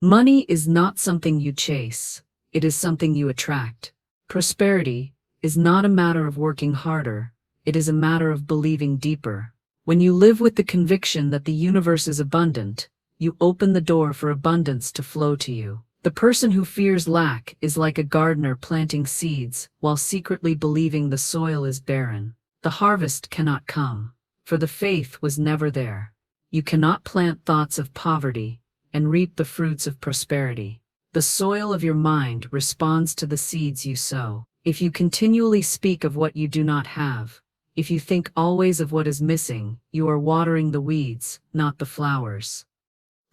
Money is not something you chase, it is something you attract. Prosperity is not a matter of working harder, it is a matter of believing deeper. When you live with the conviction that the universe is abundant, you open the door for abundance to flow to you. The person who fears lack is like a gardener planting seeds while secretly believing the soil is barren. The harvest cannot come, for the faith was never there. You cannot plant thoughts of poverty and reap the fruits of prosperity. The soil of your mind responds to the seeds you sow. If you continually speak of what you do not have, if you think always of what is missing, you are watering the weeds, not the flowers.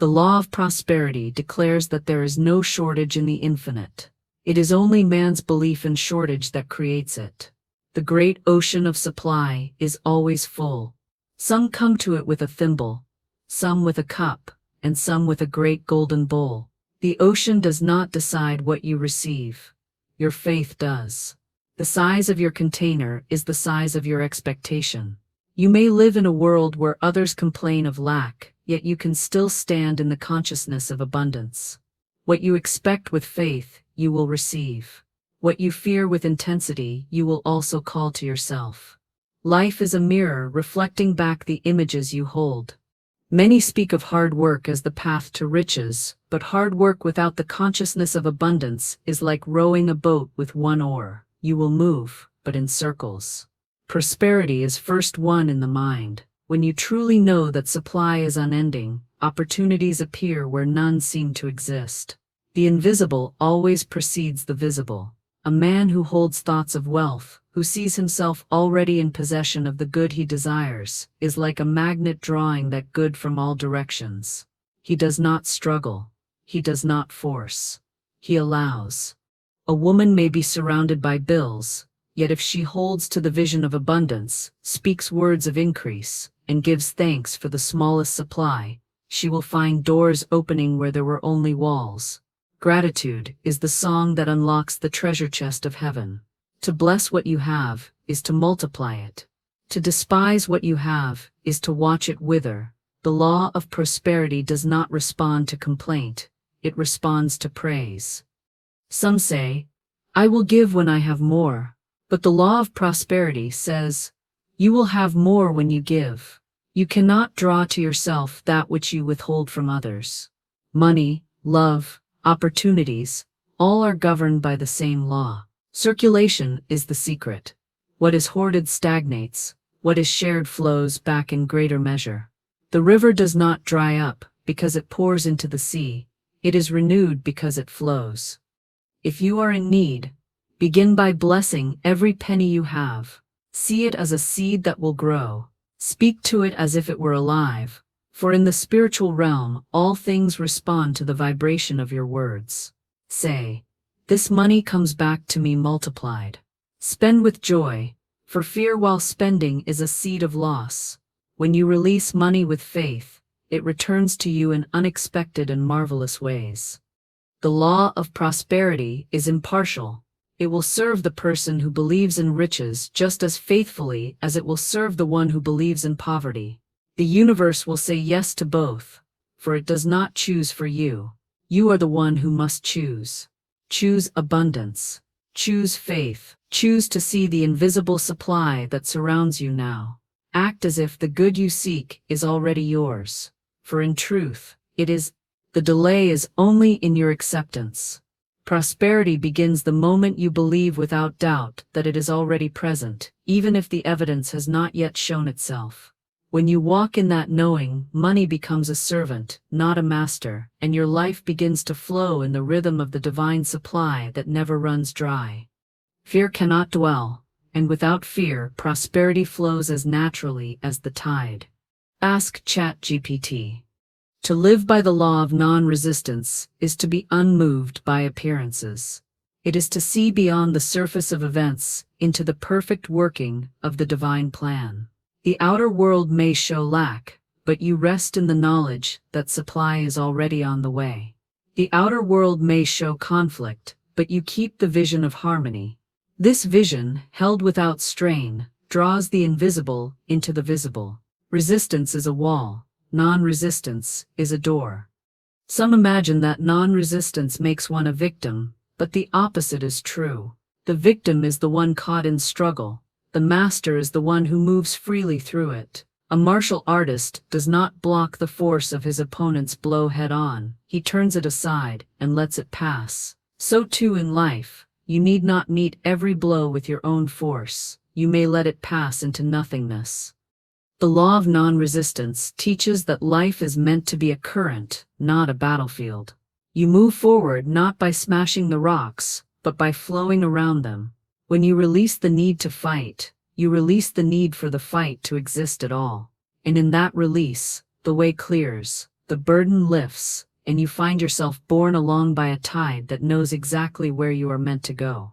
The law of prosperity declares that there is no shortage in the infinite. It is only man's belief in shortage that creates it. The great ocean of supply is always full. Some come to it with a thimble, some with a cup, and some with a great golden bowl. The ocean does not decide what you receive. Your faith does. The size of your container is the size of your expectation. You may live in a world where others complain of lack, yet you can still stand in the consciousness of abundance. What you expect with faith, you will receive. What you fear with intensity, you will also call to yourself. Life is a mirror reflecting back the images you hold. Many speak of hard work as the path to riches, but hard work without the consciousness of abundance is like rowing a boat with one oar. You will move, but in circles. Prosperity is first won in the mind. When you truly know that supply is unending, opportunities appear where none seem to exist. The invisible always precedes the visible. A man who holds thoughts of wealth, who sees himself already in possession of the good he desires, is like a magnet drawing that good from all directions. He does not struggle. He does not force. He allows. A woman may be surrounded by bills, yet if she holds to the vision of abundance, speaks words of increase, and gives thanks for the smallest supply, she will find doors opening where there were only walls. Gratitude is the song that unlocks the treasure chest of heaven. To bless what you have is to multiply it. To despise what you have is to watch it wither. The law of prosperity does not respond to complaint, it responds to praise. Some say, "I will give when I have more," but the law of prosperity says, "You will have more when you give." You cannot draw to yourself that which you withhold from others. Money, love, opportunities, all are governed by the same law. Circulation is the secret. What is hoarded stagnates, what is shared flows back in greater measure. The river does not dry up because it pours into the sea, it is renewed because it flows. If you are in need, begin by blessing every penny you have. See it as a seed that will grow. Speak to it as if it were alive. For in the spiritual realm, all things respond to the vibration of your words. Say, "This money comes back to me multiplied." Spend with joy, for fear while spending is a seed of loss. When you release money with faith, it returns to you in unexpected and marvelous ways. The law of prosperity is impartial. It will serve the person who believes in riches just as faithfully as it will serve the one who believes in poverty. The universe will say yes to both, for it does not choose for you. You are the one who must choose. Choose abundance. Choose faith. Choose to see the invisible supply that surrounds you now. Act as if the good you seek is already yours, for in truth, it is. The delay is only in your acceptance. Prosperity begins the moment you believe without doubt that it is already present, even if the evidence has not yet shown itself. When you walk in that knowing, money becomes a servant, not a master, and your life begins to flow in the rhythm of the divine supply that never runs dry. Fear cannot dwell, and without fear, prosperity flows as naturally as the tide. Ask ChatGPT. To live by the law of non-resistance is to be unmoved by appearances. It is to see beyond the surface of events into the perfect working of the divine plan. The outer world may show lack, but you rest in the knowledge that supply is already on the way. The outer world may show conflict, but you keep the vision of harmony. This vision, held without strain, draws the invisible into the visible. Resistance is a wall. Non-resistance is a door. Some imagine that non-resistance makes one a victim, but the opposite is true. The victim is the one caught in struggle. The master is the one who moves freely through it. A martial artist does not block the force of his opponent's blow head-on. He turns it aside and lets it pass. So too in life, you need not meet every blow with your own force. You may let it pass into nothingness. The law of non-resistance teaches that life is meant to be a current, not a battlefield. You move forward not by smashing the rocks, but by flowing around them. When you release the need to fight, you release the need for the fight to exist at all. And in that release, the way clears, the burden lifts, and you find yourself borne along by a tide that knows exactly where you are meant to go.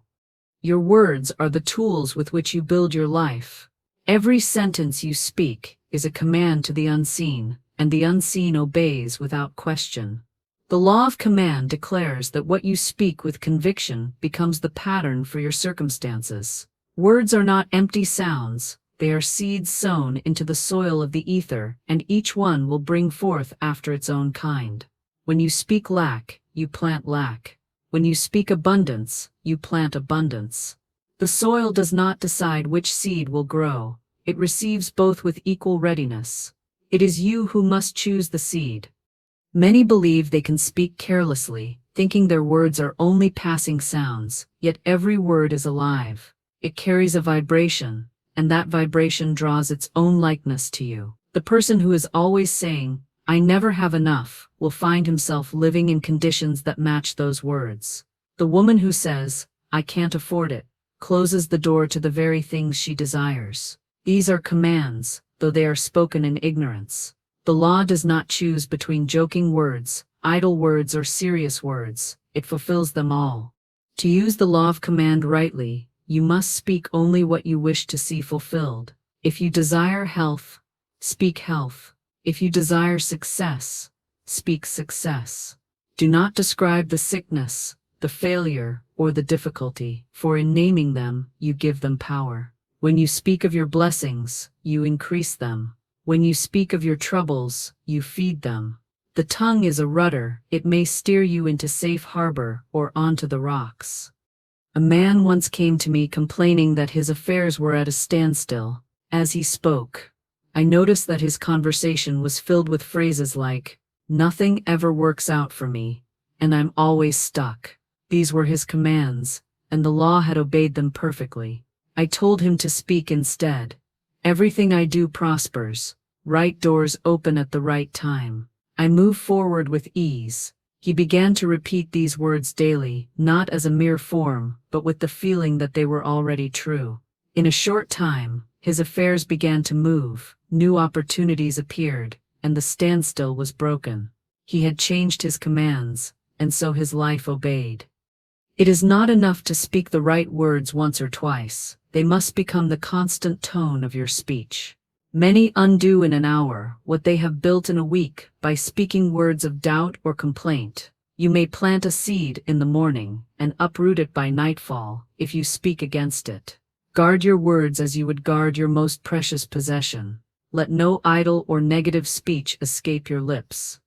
Your words are the tools with which you build your life. Every sentence you speak is a command to the unseen, and the unseen obeys without question. The law of command declares that what you speak with conviction becomes the pattern for your circumstances. Words are not empty sounds, they are seeds sown into the soil of the ether, and each one will bring forth after its own kind. When you speak lack, you plant lack. When you speak abundance, you plant abundance. The soil does not decide which seed will grow, it receives both with equal readiness. It is you who must choose the seed. Many believe they can speak carelessly, thinking their words are only passing sounds, yet every word is alive. It carries a vibration, and that vibration draws its own likeness to you. The person who is always saying, "I never have enough," will find himself living in conditions that match those words. The woman who says, "I can't afford it," closes the door to the very things she desires. These are commands, though they are spoken in ignorance. The law does not choose between joking words, idle words, or serious words. It fulfills them all. To use the law of command rightly, you must speak only what you wish to see fulfilled. If you desire health, speak health. If you desire success, speak success. Do not describe the sickness, the failure, or the difficulty, for in naming them, you give them power. When you speak of your blessings, you increase them. When you speak of your troubles, you feed them. The tongue is a rudder, it may steer you into safe harbor or onto the rocks. A man once came to me complaining that his affairs were at a standstill. As he spoke, I noticed that his conversation was filled with phrases like, "Nothing ever works out for me," and "I'm always stuck." These were his commands, and the law had obeyed them perfectly. I told him to speak instead, "Everything I do prospers. Right doors open at the right time. I move forward with ease." He began to repeat these words daily, not as a mere form, but with the feeling that they were already true. In a short time, his affairs began to move, new opportunities appeared, and the standstill was broken. He had changed his commands, and so his life obeyed. It is not enough to speak the right words once or twice. They must become the constant tone of your speech. Many undo in an hour what they have built in a week by speaking words of doubt or complaint. You may plant a seed in the morning and uproot it by nightfall if you speak against it. Guard your words as you would guard your most precious possession. Let no idle or negative speech escape your lips.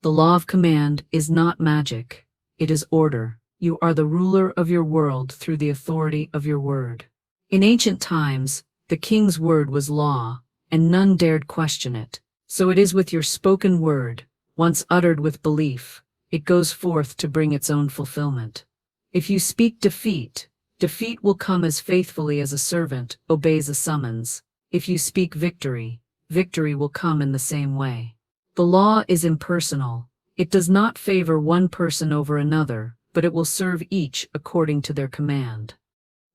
The law of command is not magic. It is order. You are the ruler of your world through the authority of your word. In ancient times, the king's word was law, and none dared question it. So it is with your spoken word, once uttered with belief, it goes forth to bring its own fulfillment. If you speak defeat, defeat will come as faithfully as a servant obeys a summons. If you speak victory, victory will come in the same way. The law is impersonal. It does not favor one person over another, but it will serve each according to their command.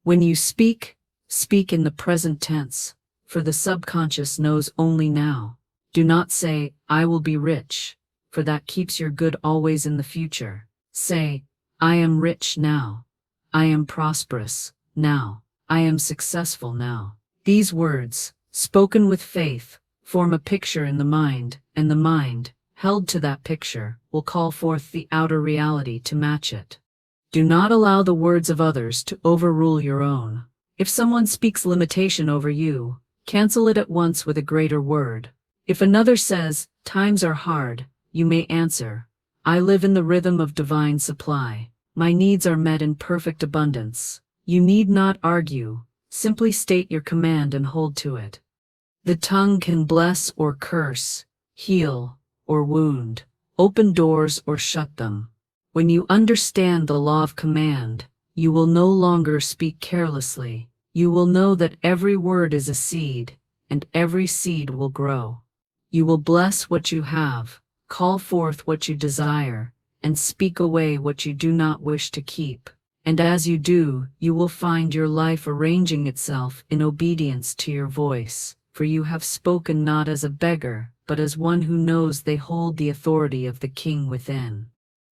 When you speak, speak in the present tense, for the subconscious knows only now. Do not say, "I will be rich," for that keeps your good always in the future. Say, "I am rich now. I am prosperous now. I am successful now." These words, spoken with faith, form a picture in the mind, and the mind, held to that picture, will call forth the outer reality to match it. Do not allow the words of others to overrule your own. If someone speaks limitation over you, cancel it at once with a greater word. If another says, "Times are hard," you may answer, I live in the rhythm of divine supply. My needs are met in perfect abundance. You need not argue. Simply state your command and hold to it. The tongue can bless or curse, heal or wound, open doors or shut them. When you understand the law of command, you will no longer speak carelessly. You will know that every word is a seed, and every seed will grow. You will bless what you have, call forth what you desire, and speak away what you do not wish to keep. And as you do, you will find your life arranging itself in obedience to your voice, for you have spoken not as a beggar, but as one who knows they hold the authority of the King within.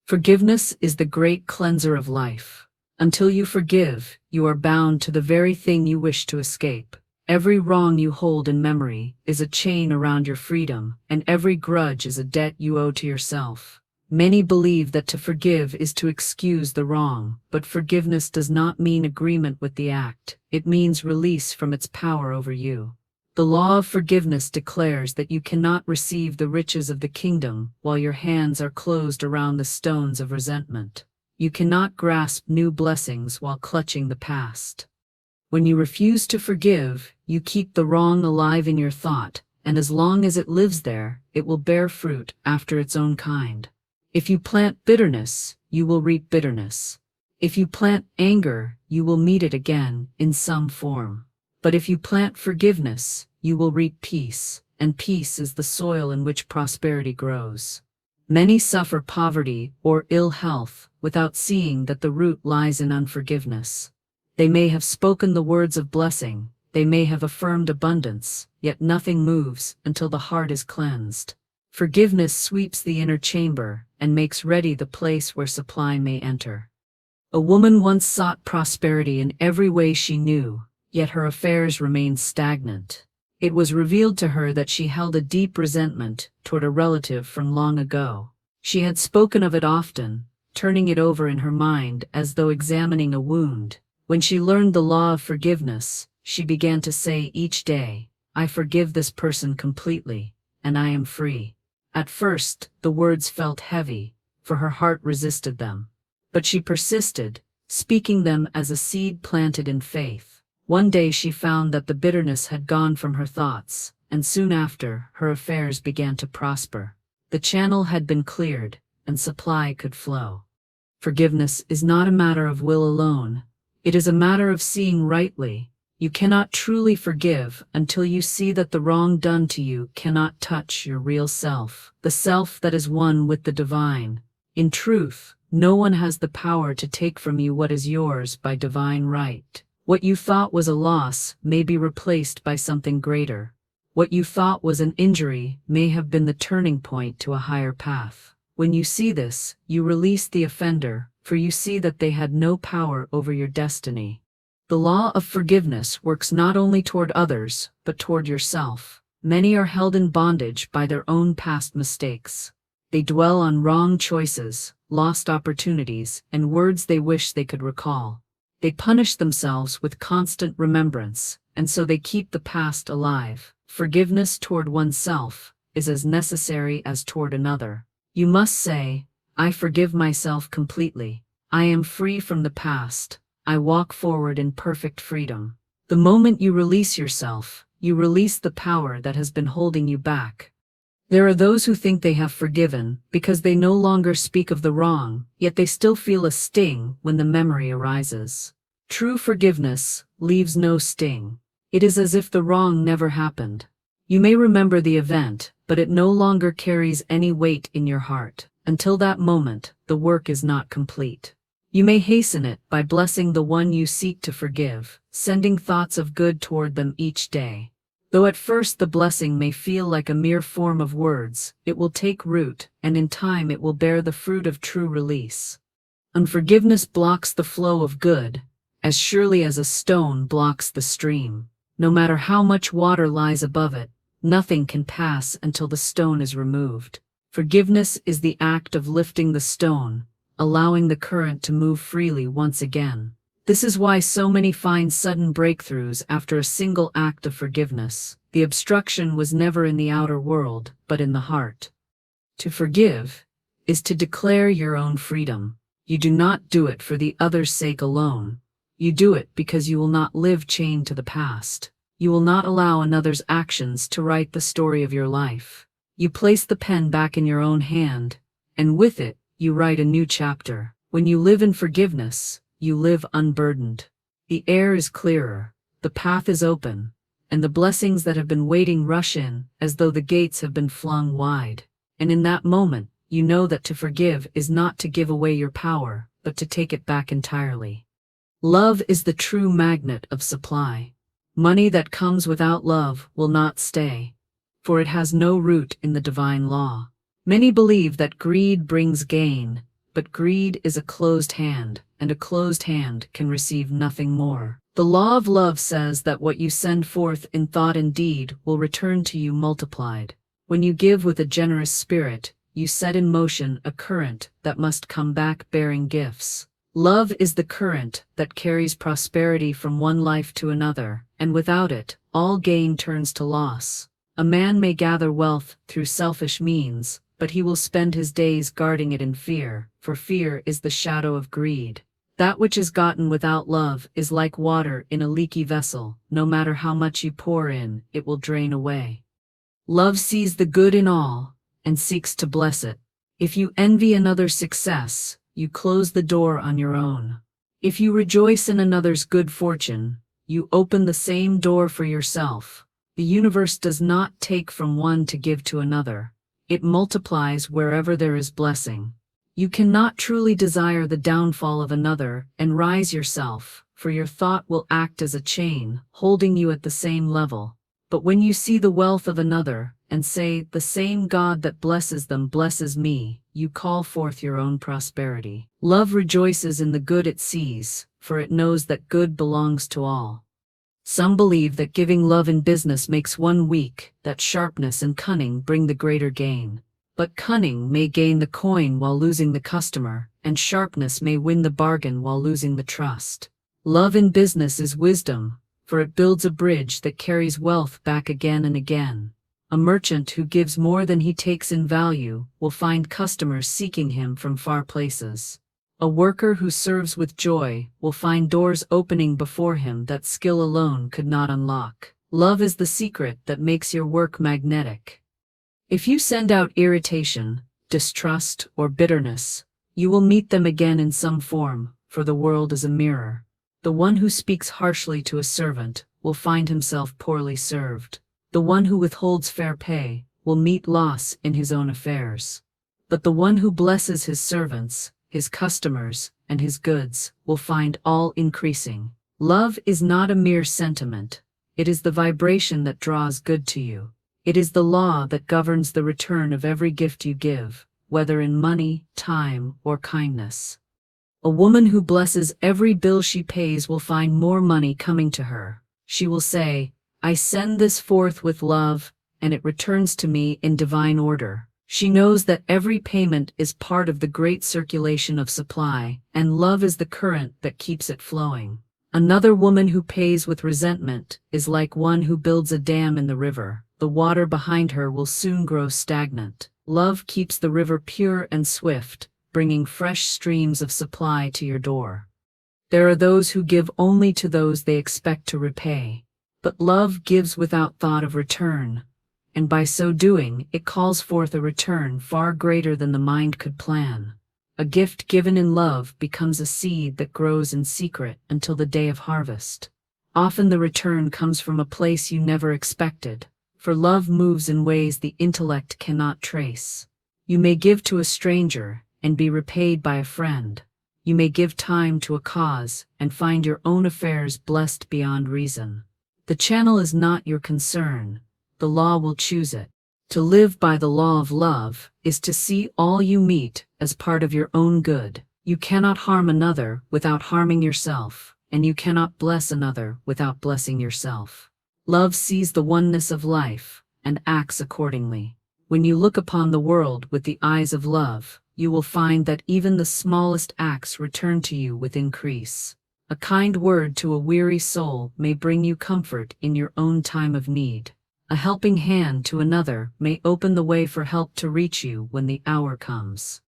Forgiveness is the great cleanser of life. Until you forgive, you are bound to the very thing you wish to escape. Every wrong you hold in memory is a chain around your freedom, and every grudge is a debt you owe to yourself. Many believe that to forgive is to excuse the wrong, but forgiveness does not mean agreement with the act. It means release from its power over you. The law of forgiveness declares that you cannot receive the riches of the kingdom while your hands are closed around the stones of resentment. You cannot grasp new blessings while clutching the past. When you refuse to forgive, you keep the wrong alive in your thought, and as long as it lives there, it will bear fruit after its own kind. If you plant bitterness, you will reap bitterness. If you plant anger, you will meet it again in some form. But if you plant forgiveness, you will reap peace, and peace is the soil in which prosperity grows. Many suffer poverty or ill health without seeing that the root lies in unforgiveness. They may have spoken the words of blessing, they may have affirmed abundance, yet nothing moves until the heart is cleansed. Forgiveness sweeps the inner chamber and makes ready the place where supply may enter. A woman once sought prosperity in every way she knew, yet her affairs remained stagnant. It was revealed to her that she held a deep resentment toward a relative from long ago. She had spoken of it often, turning it over in her mind as though examining a wound. When she learned the law of forgiveness, she began to say each day, "I forgive this person completely, and I am free." At first, the words felt heavy, for her heart resisted them. But she persisted, speaking them as a seed planted in faith. One day she found that the bitterness had gone from her thoughts, and soon after, her affairs began to prosper. The channel had been cleared, and supply could flow. Forgiveness is not a matter of will alone. It is a matter of seeing rightly. You cannot truly forgive until you see that the wrong done to you cannot touch your real self, the self that is one with the divine. In truth, no one has the power to take from you what is yours by divine right. What you thought was a loss may be replaced by something greater. What you thought was an injury may have been the turning point to a higher path. When you see this, you release the offender, for you see that they had no power over your destiny. The law of forgiveness works not only toward others, but toward yourself. Many are held in bondage by their own past mistakes. They dwell on wrong choices, lost opportunities, and words they wish they could recall. They punish themselves with constant remembrance, and so they keep the past alive. Forgiveness toward oneself is as necessary as toward another. You must say, "I forgive myself completely. I am free from the past. I walk forward in perfect freedom." The moment you release yourself, you release the power that has been holding you back. There are those who think they have forgiven because they no longer speak of the wrong, yet they still feel a sting when the memory arises. True forgiveness leaves no sting. It is as if the wrong never happened. You may remember the event, but it no longer carries any weight in your heart. Until that moment, the work is not complete. You may hasten it by blessing the one you seek to forgive, sending thoughts of good toward them each day. Though at first the blessing may feel like a mere form of words, it will take root, and in time it will bear the fruit of true release. Unforgiveness blocks the flow of good, as surely as a stone blocks the stream. No matter how much water lies above it, nothing can pass until the stone is removed. Forgiveness is the act of lifting the stone, allowing the current to move freely once again. This is why so many find sudden breakthroughs after a single act of forgiveness. The obstruction was never in the outer world, but in the heart. To forgive is to declare your own freedom. You do not do it for the other's sake alone. You do it because you will not live chained to the past. You will not allow another's actions to write the story of your life. You place the pen back in your own hand, and with it, you write a new chapter. When you live in forgiveness, you live unburdened. The air is clearer, the path is open, and the blessings that have been waiting rush in as though the gates have been flung wide. And in that moment, you know that to forgive is not to give away your power, but to take it back entirely. Love is the true magnet of supply. Money that comes without love will not stay, for it has no root in the divine law. Many believe that greed brings gain, but greed is a closed hand, and a closed hand can receive nothing more. The law of love says that what you send forth in thought and deed will return to you multiplied. When you give with a generous spirit, you set in motion a current that must come back bearing gifts. Love is the current that carries prosperity from one life to another, and without it, all gain turns to loss. A man may gather wealth through selfish means, but he will spend his days guarding it in fear, for fear is the shadow of greed. That which is gotten without love is like water in a leaky vessel. No matter how much you pour in, it will drain away. Love sees the good in all, and seeks to bless it. If you envy another's success, you close the door on your own. If you rejoice in another's good fortune, you open the same door for yourself. The universe does not take from one to give to another. It multiplies wherever there is blessing. You cannot truly desire the downfall of another and rise yourself, for your thought will act as a chain, holding you at the same level. But when you see the wealth of another, and say, "The same God that blesses them blesses me," you call forth your own prosperity. Love rejoices in the good it sees, for it knows that good belongs to all. Some believe that giving love in business makes one weak, that sharpness and cunning bring the greater gain. But cunning may gain the coin while losing the customer, and sharpness may win the bargain while losing the trust. Love in business is wisdom, for it builds a bridge that carries wealth back again and again. A merchant who gives more than he takes in value will find customers seeking him from far places. A worker who serves with joy will find doors opening before him that skill alone could not unlock. Love is the secret that makes your work magnetic. If you send out irritation, distrust, or bitterness, you will meet them again in some form, for the world is a mirror. The one who speaks harshly to a servant will find himself poorly served. The one who withholds fair pay will meet loss in his own affairs. But the one who blesses his servants, his customers, and his goods will find all increasing. Love is not a mere sentiment. It is the vibration that draws good to you. It is the law that governs the return of every gift you give, whether in money, time, or kindness. A woman who blesses every bill she pays will find more money coming to her. She will say, "I send this forth with love, and it returns to me in divine order." She knows that every payment is part of the great circulation of supply, and love is the current that keeps it flowing. Another woman who pays with resentment is like one who builds a dam in the river. The water behind her will soon grow stagnant. Love keeps the river pure and swift, bringing fresh streams of supply to your door. There are those who give only to those they expect to repay, but love gives without thought of return, and by so doing, it calls forth a return far greater than the mind could plan. A gift given in love becomes a seed that grows in secret until the day of harvest. Often the return comes from a place you never expected, for love moves in ways the intellect cannot trace. You may give to a stranger and be repaid by a friend. You may give time to a cause and find your own affairs blessed beyond reason. The channel is not your concern. The law will choose it. To live by the law of love is to see all you meet as part of your own good. You cannot harm another without harming yourself, and you cannot bless another without blessing yourself. Love sees the oneness of life and acts accordingly. When you look upon the world with the eyes of love, you will find that even the smallest acts return to you with increase. A kind word to a weary soul may bring you comfort in your own time of need. A helping hand to another may open the way for help to reach you when the hour comes.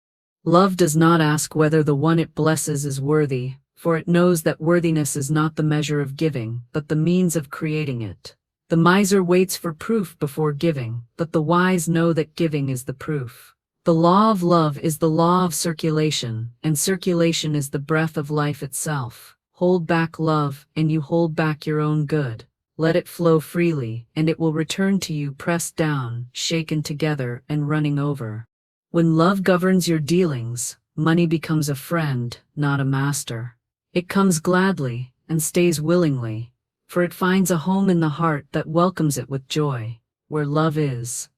Love does not ask whether the one it blesses is worthy, for it knows that worthiness is not the measure of giving, but the means of creating it. The miser waits for proof before giving, but the wise know that giving is the proof. The law of love is the law of circulation, and circulation is the breath of life itself. Hold back love, and you hold back your own good. Let it flow freely, and it will return to you pressed down, shaken together, and running over. When love governs your dealings, money becomes a friend, not a master. It comes gladly, and stays willingly, for it finds a home in the heart that welcomes it with joy. Where love is,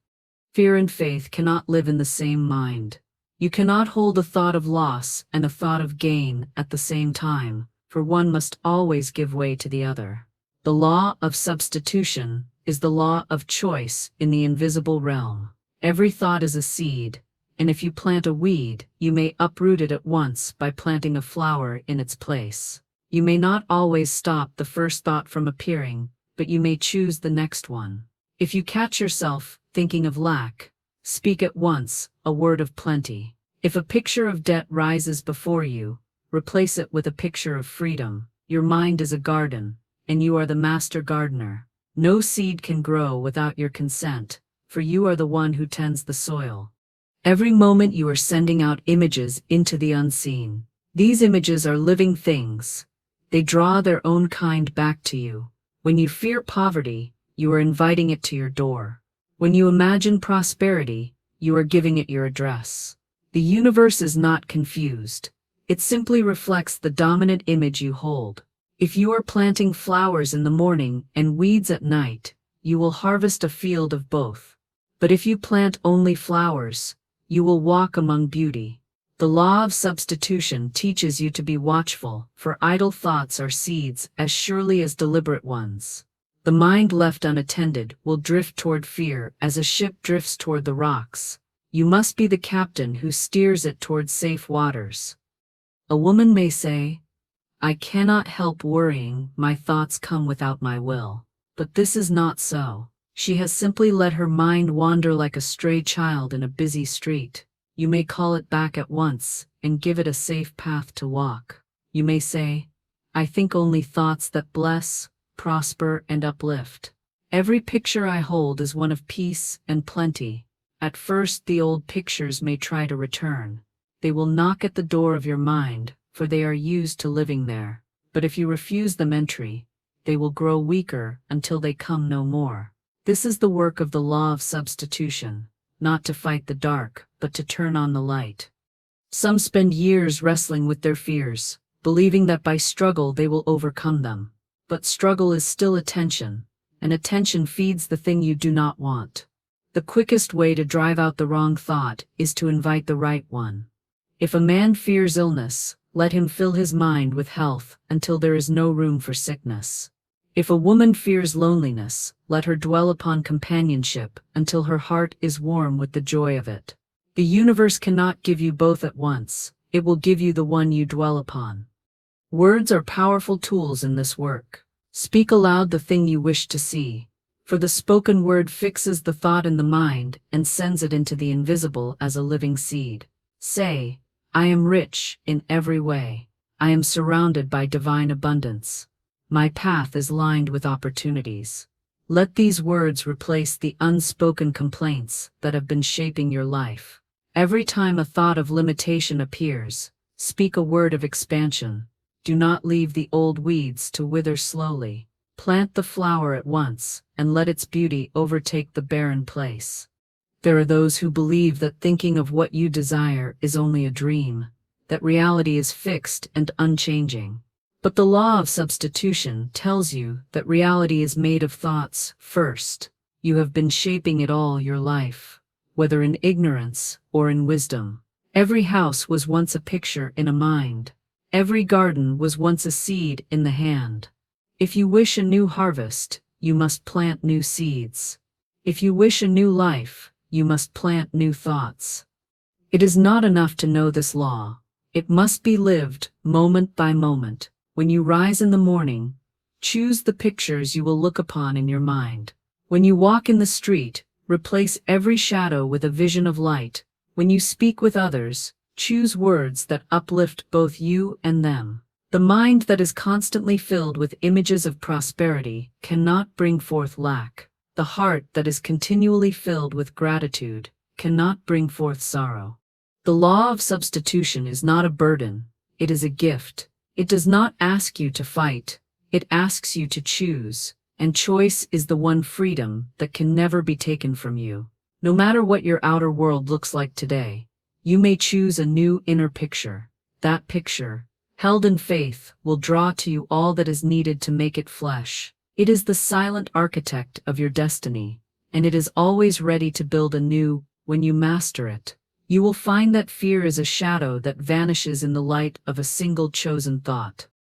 fear and faith cannot live in the same mind. You cannot hold a thought of loss and a thought of gain at the same time, for one must always give way to the other. The law of substitution is the law of choice in the invisible realm. Every thought is a seed, and if you plant a weed, you may uproot it at once by planting a flower in its place. You may not always stop the first thought from appearing, but you may choose the next one. If you catch yourself thinking of lack, speak at once a word of plenty. If a picture of debt rises before you, replace it with a picture of freedom. Your mind is a garden, and you are the master gardener. No seed can grow without your consent, for you are the one who tends the soil. Every moment you are sending out images into the unseen. These images are living things. They draw their own kind back to you. When you fear poverty, you are inviting it to your door. When you imagine prosperity, you are giving it your address. The universe is not confused. It simply reflects the dominant image you hold. If you are planting flowers in the morning and weeds at night, you will harvest a field of both. But if you plant only flowers, you will walk among beauty. The law of substitution teaches you to be watchful, for idle thoughts are seeds as surely as deliberate ones. The mind left unattended will drift toward fear as a ship drifts toward the rocks. You must be the captain who steers it toward safe waters. A woman may say, "I cannot help worrying, my thoughts come without my will." But this is not so. She has simply let her mind wander like a stray child in a busy street. You may call it back at once and give it a safe path to walk. You may say, "I think only thoughts that bless, prosper, and uplift. Every picture I hold is one of peace and plenty." At first the old pictures may try to return. They will knock at the door of your mind, for they are used to living there. But if you refuse them entry, they will grow weaker until they come no more. This is the work of the law of substitution, not to fight the dark, but to turn on the light. Some spend years wrestling with their fears, believing that by struggle they will overcome them. But struggle is still attention, and attention feeds the thing you do not want. The quickest way to drive out the wrong thought is to invite the right one. If a man fears illness, let him fill his mind with health until there is no room for sickness. If a woman fears loneliness, let her dwell upon companionship until her heart is warm with the joy of it. The universe cannot give you both at once. It will give you the one you dwell upon. Words are powerful tools in this work. Speak aloud the thing you wish to see, for the spoken word fixes the thought in the mind and sends it into the invisible as a living seed. Say, "I am rich in every way. I am surrounded by divine abundance. My path is lined with opportunities." Let these words replace the unspoken complaints that have been shaping your life. Every time a thought of limitation appears, speak a word of expansion. Do not leave the old weeds to wither slowly. Plant the flower at once, and let its beauty overtake the barren place. There are those who believe that thinking of what you desire is only a dream, that reality is fixed and unchanging. But the law of substitution tells you that reality is made of thoughts first. You have been shaping it all your life, whether in ignorance or in wisdom. Every house was once a picture in a mind. Every garden was once a seed in the hand. If you wish a new harvest, you must plant new seeds. If you wish a new life, you must plant new thoughts. It is not enough to know this law. It must be lived moment by moment. When you rise in the morning, choose the pictures you will look upon in your mind. When you walk in the street, replace every shadow with a vision of light. When you speak with others, Choose words that uplift both you and them. The mind that is constantly filled with images of prosperity cannot bring forth lack. The heart that is continually filled with gratitude cannot bring forth sorrow. The law of substitution is not a burden, it is a gift. It does not ask you to fight, it asks you to choose, and choice is the one freedom that can never be taken from you. No matter what your outer world looks like today, you may choose a new inner picture. That picture, held in faith, will draw to you all that is needed to make it flesh. It is the silent architect of your destiny, and it is always ready to build anew when you master it. You will find that fear is a shadow that vanishes in the light of a single chosen thought.